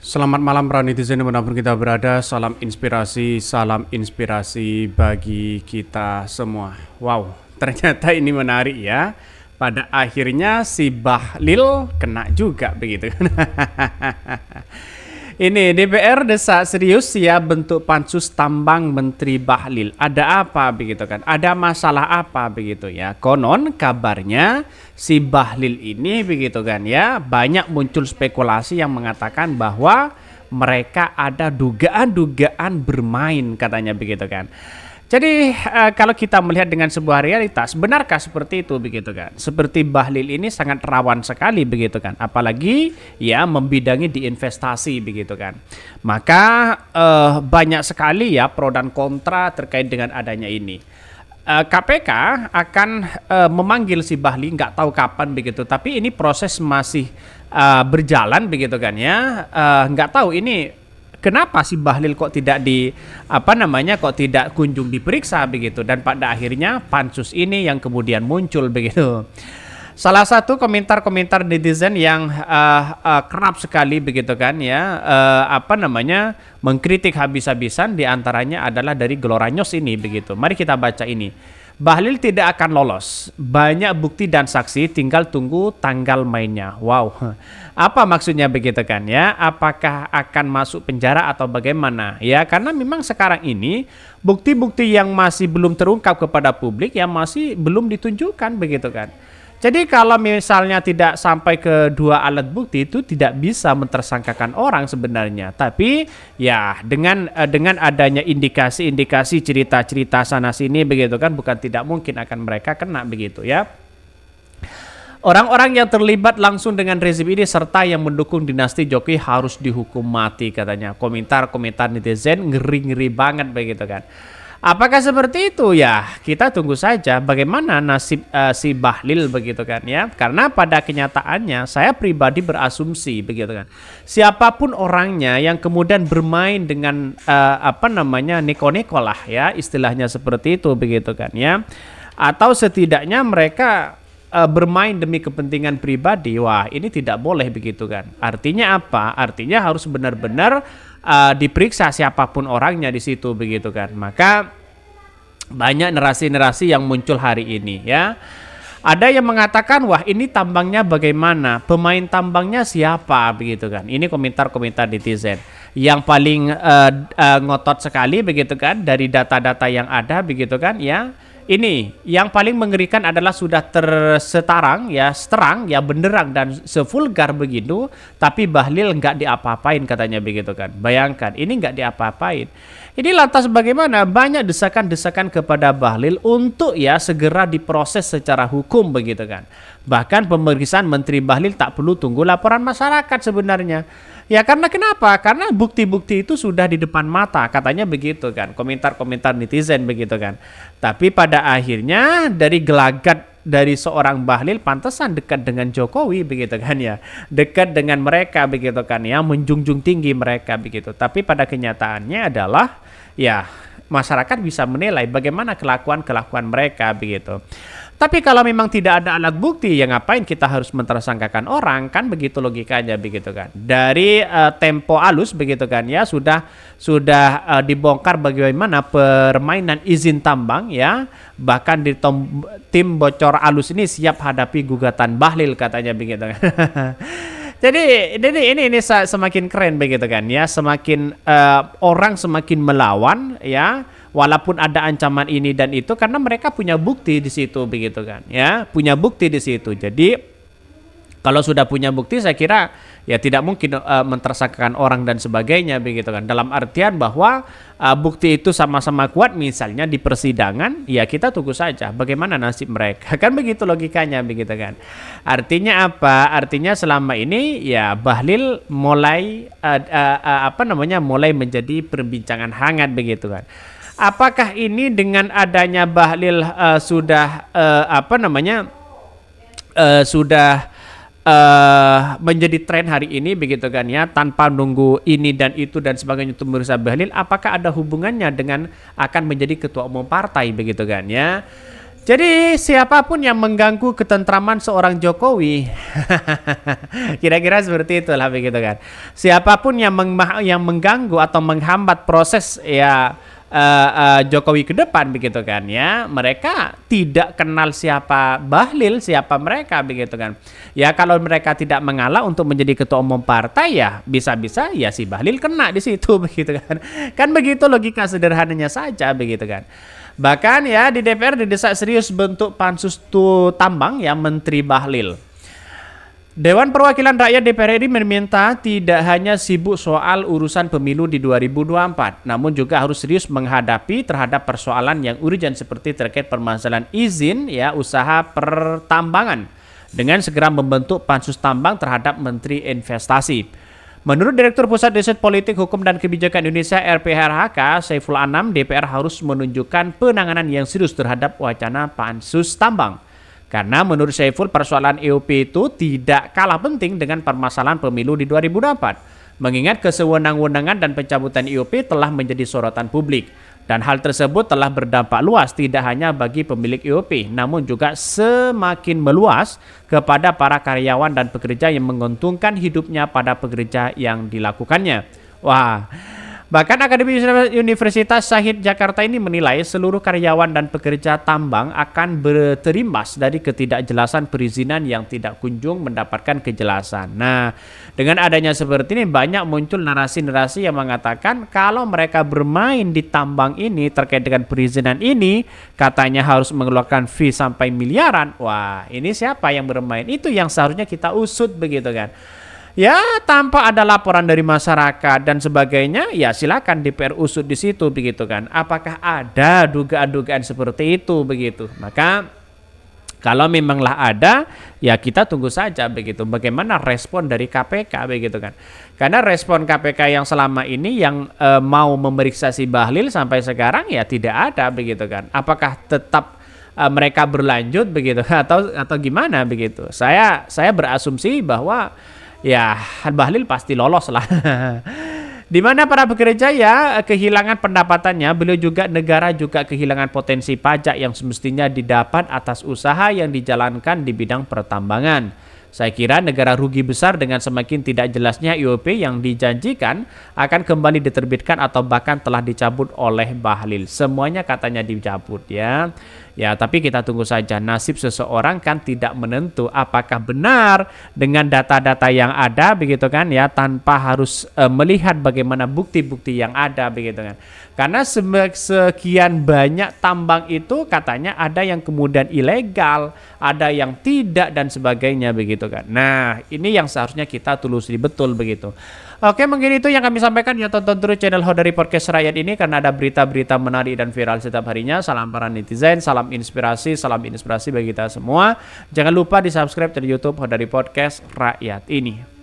Selamat malam para netizen dimanapun kita berada. Salam inspirasi bagi kita semua. Wow, ternyata ini menarik ya. Pada akhirnya si Bahlil kena juga begitu. Ini DPR desak serius ya bentuk pansus tambang Menteri Bahlil. Ada apa begitu kan? Ada masalah apa begitu ya? Konon kabarnya si Bahlil ini begitu kan ya, banyak muncul spekulasi yang mengatakan bahwa mereka ada dugaan-dugaan bermain katanya begitu kan. Jadi kalau kita melihat dengan sebuah realitas, benarkah seperti itu begitu kan? Seperti Bahlil ini sangat rawan sekali begitu kan, apalagi ya membidangi di investasi begitu kan. Maka banyak sekali ya pro dan kontra terkait dengan adanya ini. KPK akan memanggil si Bahlil nggak tahu kapan begitu, tapi ini proses masih berjalan begitu kan ya. Nggak tahu ini kenapa si Bahlil kok tidak kok tidak kunjung diperiksa begitu, dan pada akhirnya pansus ini yang kemudian muncul begitu. Salah satu komentar-komentar netizen yang kerap sekali begitu kan ya, mengkritik habis-habisan diantaranya adalah dari Gelora News ini begitu. Mari kita baca ini. Bahlil tidak akan lolos. Banyak bukti dan saksi, tinggal tunggu tanggal mainnya. Wow. Apa maksudnya begitu kan ya? Apakah akan masuk penjara atau bagaimana? Ya, karena memang sekarang ini bukti-bukti yang masih belum terungkap kepada publik yang masih belum ditunjukkan begitu kan. Jadi kalau misalnya tidak sampai ke dua alat bukti itu tidak bisa mentersangkakan orang sebenarnya. Tapi ya dengan adanya indikasi-indikasi cerita-cerita sana sini begitu kan, bukan tidak mungkin akan mereka kena begitu ya. Orang-orang yang terlibat langsung dengan rezim ini serta yang mendukung dinasti Jokowi harus dihukum mati katanya. Komentar-komentar netizen ngeri-ngeri banget begitu kan. Apakah seperti itu ya? Kita tunggu saja bagaimana nasib si Bahlil begitu kan ya. Karena pada kenyataannya saya pribadi berasumsi begitu kan. Siapapun orangnya yang kemudian bermain dengan neko-neko lah ya, istilahnya seperti itu begitu kan ya. Atau setidaknya mereka bermain demi kepentingan pribadi. Wah, ini tidak boleh begitu kan. Artinya apa? Artinya harus benar-benar diperiksa siapapun orangnya di situ begitu kan. Maka banyak narasi-narasi yang muncul hari ini ya. Ada yang mengatakan wah ini tambangnya bagaimana, pemain tambangnya siapa begitu kan. Ini komentar-komentar netizen yang paling ngotot sekali begitu kan dari data-data yang ada begitu kan ya. Ini yang paling mengerikan adalah sudah terang ya benderang dan sevulgar begitu, tapi Bahlil nggak diapa-apain katanya begitu kan. Bayangkan ini nggak diapa-apain. Ini lantas bagaimana? Banyak desakan-desakan kepada Bahlil untuk ya segera diproses secara hukum begitu kan. Bahkan pemeriksaan Menteri Bahlil tak perlu tunggu laporan masyarakat sebenarnya. Ya karena kenapa? Karena bukti-bukti itu sudah di depan mata, katanya begitu kan. Komentar-komentar netizen begitu kan. Tapi pada akhirnya dari gelagat dari seorang Bahlil pantesan dekat dengan Jokowi begitu kan ya. Dekat dengan mereka begitu kan ya, menjunjung tinggi mereka begitu. Tapi pada kenyataannya adalah ya masyarakat bisa menilai bagaimana kelakuan mereka begitu. Tapi kalau memang tidak ada alat bukti, ya ngapain kita harus mentersangkakan orang, kan begitu logikanya begitu kan. Dari Tempo Alus begitu kan ya sudah dibongkar bagaimana permainan izin tambang ya. Bahkan di tim bocor Alus ini siap hadapi gugatan Bahlil katanya begitu kan. Jadi ini semakin keren begitu kan ya, semakin orang semakin melawan ya. Walaupun ada ancaman ini dan itu karena mereka punya bukti di situ begitu kan ya, punya bukti di situ. Jadi kalau sudah punya bukti saya kira ya tidak mungkin mentersangkakan orang dan sebagainya begitu kan. Dalam artian bahwa bukti itu sama-sama kuat misalnya di persidangan, ya kita tunggu saja bagaimana nasib mereka. Kan begitu logikanya begitu kan. Artinya apa? Artinya selama ini ya Bahlil mulai mulai menjadi perbincangan hangat begitu kan. Apakah ini dengan adanya Bahlil sudah menjadi tren hari ini begitu kan ya, tanpa nunggu ini dan itu dan sebagainya untuk memeriksa Bahlil, apakah ada hubungannya dengan akan menjadi ketua umum partai begitu kan ya? Jadi siapapun yang mengganggu ketentraman seorang Jokowi, kira-kira seperti itulah begitu kan. Siapapun yang mengganggu atau menghambat proses ya Jokowi ke depan begitu kan ya, mereka tidak kenal siapa Bahlil, siapa mereka begitu kan. Ya kalau mereka tidak mengalah untuk menjadi ketua umum partai ya bisa-bisa ya si Bahlil kena di situ begitu kan. Kan begitu logika sederhananya saja begitu kan. Bahkan ya di DPR didesak serius bentuk pansus tambang ya Menteri Bahlil. Dewan Perwakilan Rakyat DPR RI meminta tidak hanya sibuk soal urusan pemilu di 2024, namun juga harus serius menghadapi terhadap persoalan yang urgent seperti terkait permasalahan izin ya usaha pertambangan dengan segera membentuk pansus tambang terhadap Menteri Investasi. Menurut Direktur Pusat Riset Politik, Hukum dan Kebijakan Indonesia (RPHK) Saiful Anam, DPR harus menunjukkan penanganan yang serius terhadap wacana pansus tambang. Karena menurut Saiful persoalan EOP itu tidak kalah penting dengan permasalahan pemilu di 2024. Mengingat kesewenang-wenangan dan pencabutan EOP telah menjadi sorotan publik. Dan hal tersebut telah berdampak luas tidak hanya bagi pemilik EOP, namun juga semakin meluas kepada para karyawan dan pekerja yang menguntungkan hidupnya pada pekerja yang dilakukannya. Wah, bahkan Akademi Universitas Syahid Jakarta ini menilai seluruh karyawan dan pekerja tambang akan terimbas dari ketidakjelasan perizinan yang tidak kunjung mendapatkan kejelasan. Nah, dengan adanya seperti ini banyak muncul narasi-narasi yang mengatakan kalau mereka bermain di tambang ini terkait dengan perizinan ini katanya harus mengeluarkan fee sampai miliaran. Wah, ini siapa yang bermain? Itu yang seharusnya kita usut begitu kan. Ya, tanpa ada laporan dari masyarakat dan sebagainya, ya silakan DPR usut di situ begitu kan. Apakah ada dugaan-dugaan seperti itu begitu? Maka kalau memanglah ada, ya kita tunggu saja begitu. Bagaimana respon dari KPK begitu kan? Karena respon KPK yang selama ini yang mau memeriksa si Bahlil sampai sekarang ya tidak ada begitu kan. Apakah tetap mereka berlanjut begitu atau gimana begitu? Saya berasumsi bahwa ya Bahlil pasti lolos lah. Di mana para pekerja ya kehilangan pendapatannya, beliau juga negara juga kehilangan potensi pajak yang semestinya didapat atas usaha yang dijalankan di bidang pertambangan. Saya kira negara rugi besar dengan semakin tidak jelasnya IOP yang dijanjikan akan kembali diterbitkan atau bahkan telah dicabut oleh Bahlil. Semuanya katanya dicabut ya. Ya, tapi kita tunggu saja. Nasib seseorang kan tidak menentu apakah benar dengan data-data yang ada begitu kan ya, tanpa harus melihat bagaimana bukti-bukti yang ada begitu kan. Karena sekian banyak tambang itu katanya ada yang kemudian ilegal, ada yang tidak dan sebagainya begitu kan. Nah, ini yang seharusnya kita telusuri betul begitu. Oke, mungkin itu yang kami sampaikan ya. Tonton terus channel Hodari Podcast Rakyat ini karena ada berita-berita menarik dan viral setiap harinya. Salam para netizen, salam inspirasi bagi kita semua. Jangan lupa di subscribe di YouTube Hodari Podcast Rakyat ini.